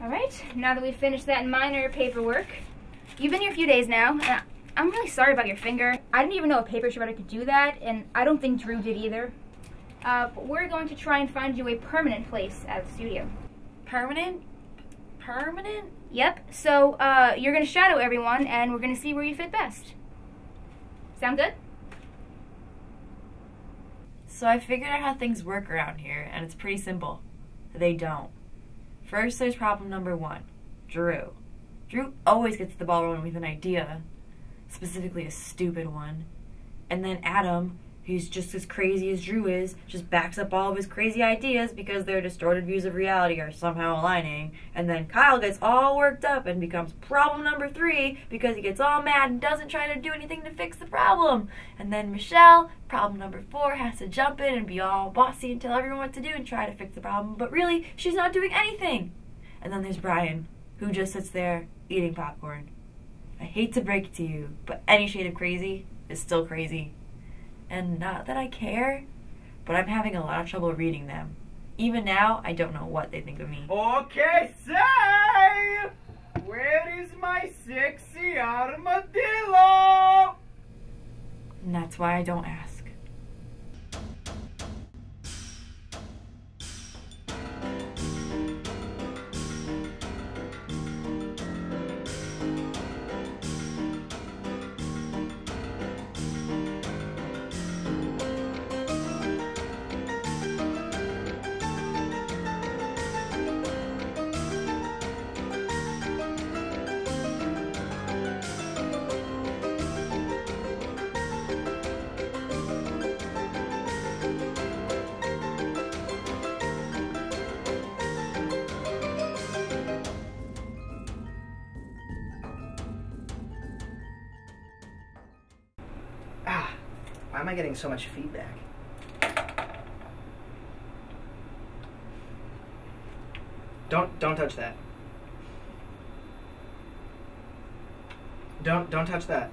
Alright, now that we've finished that minor paperwork, you've been here a few days now, and I'm really sorry about your finger. I didn't even know a paper shredder could do that, and I don't think Drew did either. But we're going to try and find you a permanent place at the studio. Permanent? Permanent? Yep, so you're going to shadow everyone, and we're going to see where you fit best. Sound good? So I figured out how things work around here, and it's pretty simple. They don't. First, there's problem number 1, Drew. Drew always gets the ball rolling with an idea, specifically a stupid one. And then Adam, who's just as crazy as Drew is, just backs up all of his crazy ideas because their distorted views of reality are somehow aligning. And then Kyle gets all worked up and becomes problem number 3 because he gets all mad and doesn't try to do anything to fix the problem. And then Michelle, problem number 4, has to jump in and be all bossy and tell everyone what to do and try to fix the problem, but really, she's not doing anything. And then there's Brian, who just sits there eating popcorn. I hate to break it to you, but any shade of crazy is still crazy. And not that I care, but I'm having a lot of trouble reading them. Even now, I don't know what they think of me. Okay, say! Where is my sexy armadillo? And that's why I don't ask. Why am I getting so much feedback? Don't touch that. Don't touch that.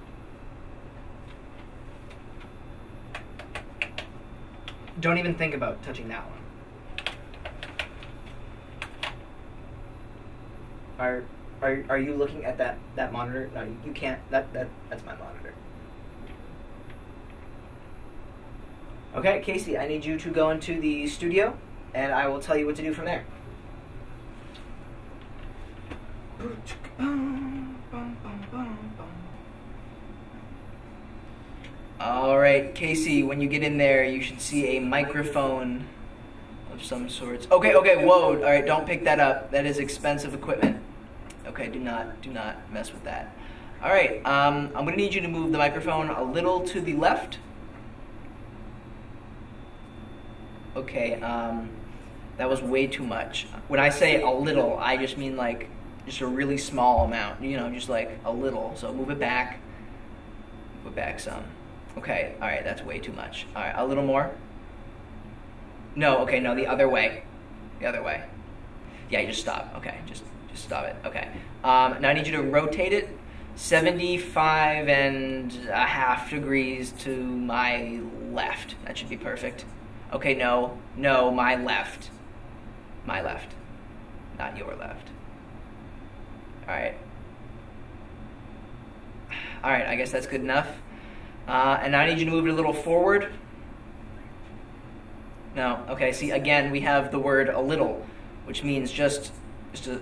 Don't even think about touching that one. Are you looking at that monitor? No, you can't. That's my monitor. Okay, Casey, I need you to go into the studio, and I will tell you what to do from there. Alright, Casey, when you get in there, you should see a microphone of some sorts. Okay, whoa, alright, don't pick that up. That is expensive equipment. Okay, do not mess with that. Alright, I'm going to need you to move the microphone a little to the left. Okay, that was way too much. When I say a little, I just mean like just a really small amount, you know, just like a little. So move it back some. Okay, all right, that's way too much. All right, a little more. No, okay, no, the other way. The other way. Yeah, you just stop. Okay, just stop it. Okay. Now I need you to rotate it 75.5 degrees to my left. That should be perfect. Okay, no, my left. My left, not your left. All right, I guess that's good enough. And now I need you to move it a little forward. No, okay, see, again, we have the word a little, which means just a,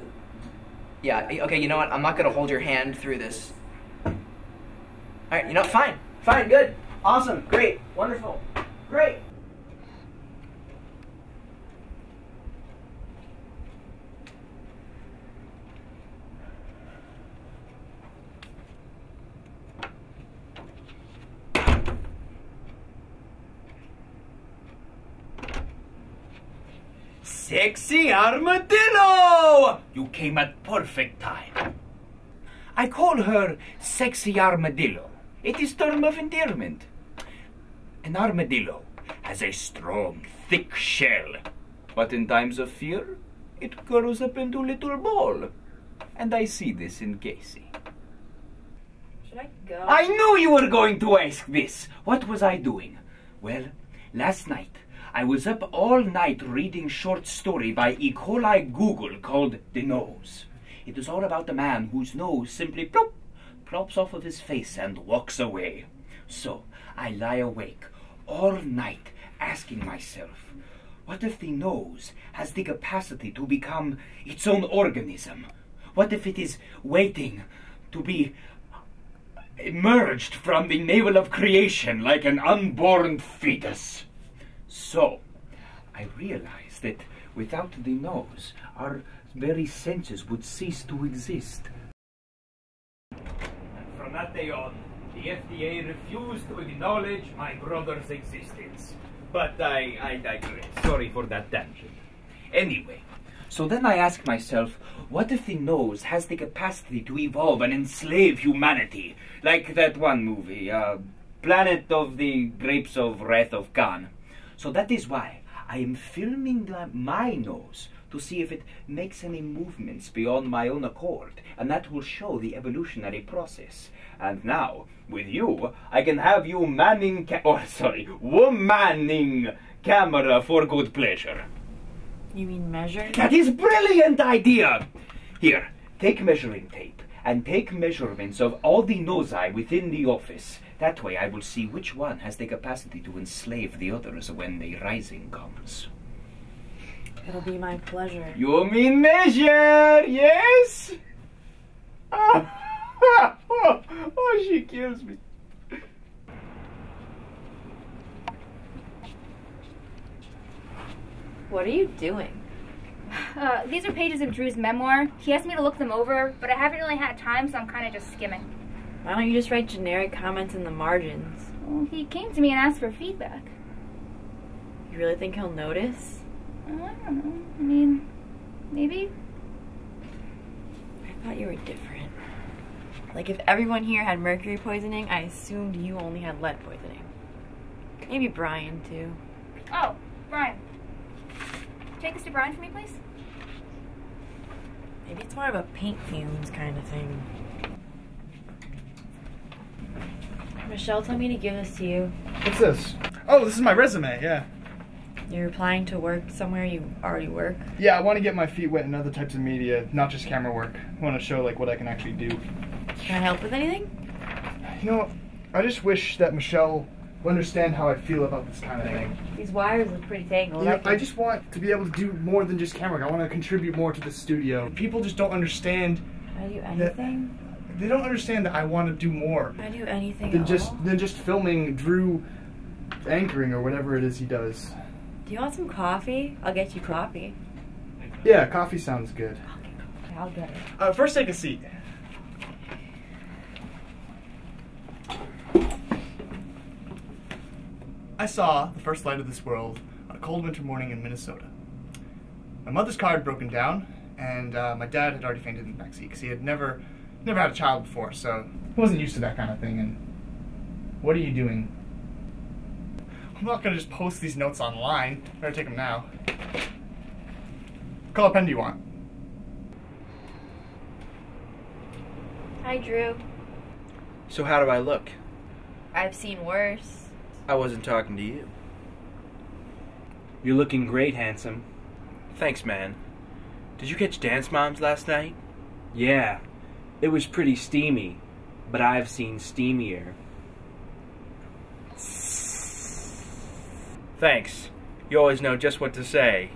yeah, okay, you know what, I'm not gonna hold your hand through this. All right, you know, fine, good, awesome, great, wonderful, great. Sexy armadillo! You came at perfect time. I call her Sexy Armadillo. It is term of endearment. An armadillo has a strong, thick shell, but in times of fear, it curls up into a little ball. And I see this in Casey. Should I go? I knew you were going to ask this. What was I doing? Well, last night, I was up all night reading short story by E. coli Google called The Nose. It was all about the man whose nose simply plop, plops off of his face and walks away. So I lie awake all night asking myself, what if the nose has the capacity to become its own organism? What if it is waiting to be emerged from the navel of creation like an unborn fetus? So, I realized that without the nose, our very senses would cease to exist. And from that day on, the FDA refused to acknowledge my brother's existence. But I digress. Sorry for that tangent. Anyway, so then I ask myself, what if the nose has the capacity to evolve and enslave humanity? Like that one movie, Planet of the Grapes of Wrath of Khan. So that is why I am filming my nose to see if it makes any movements beyond my own accord, and that will show the evolutionary process. And now, with you, I can have you womaning camera for good pleasure. You mean measure? That is brilliant idea! Here, take measuring tape and take measurements of all the nosi within the office. That way I will see which one has the capacity to enslave the others when the rising comes. It'll be my pleasure. You mean measure, yes? Oh, she kills me. What are you doing? These are pages of Drew's memoir. He asked me to look them over, but I haven't really had time, so I'm kind of just skimming. Why don't you just write generic comments in the margins? Well, he came to me and asked for feedback. You really think he'll notice? I don't know. I mean, maybe. I thought you were different. Like if everyone here had mercury poisoning, I assumed you only had lead poisoning. Maybe Brian too. Oh, Brian. Take this to Brian for me, please. Maybe it's more of a paint fumes kind of thing. Michelle told me to give this to you. What's this? Oh, this is my resume, yeah. You're applying to work somewhere you already work? Yeah, I want to get my feet wet in other types of media, not just camera work. I want to show like what I can actually do. Can I help with anything? You know, I just wish that Michelle would understand how I feel about this kind of thing. These wires look pretty tangled. You know, I just want to be able to do more than just camera work. I want to contribute more to the studio. People just don't understand. Can I do anything? They don't understand that I want to do more. Can I do anything than at all? just filming Drew anchoring or whatever it is he does. Do you want some coffee? I'll get you coffee. Yeah, coffee sounds good. Okay, I'll get it. First take a seat. I saw the first light of this world on a cold winter morning in Minnesota. My mother's car had broken down, and my dad had already fainted in the backseat because he had never had a child before, so he wasn't used to that kind of thing. And what are you doing? I'm not gonna just post these notes online. Better take them now. What color pen do you want? Hi, Drew. So how do I look? I've seen worse. I wasn't talking to you. You're looking great, handsome. Thanks, man. Did you catch Dance Moms last night? Yeah, it was pretty steamy, but I've seen steamier. Thanks. You always know just what to say.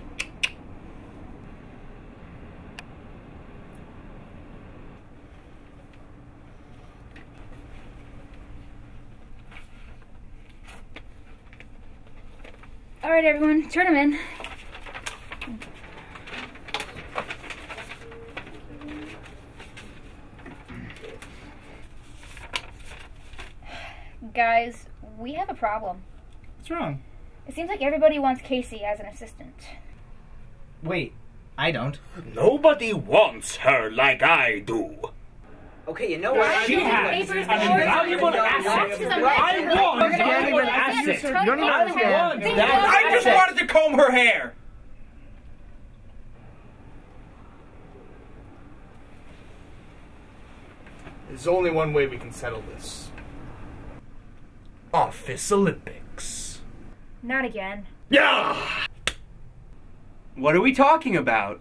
All right, everyone, turn them in. Guys, we have a problem. What's wrong? It seems like everybody wants Casey as an assistant. Wait, I don't. Nobody wants her like I do. Okay, you know what? She has an invaluable asset. I want valuable asset. You don't even understand. I just wanted to comb her hair. There's only one way we can settle this. Office Olympics. Not again. Yeah! What are we talking about?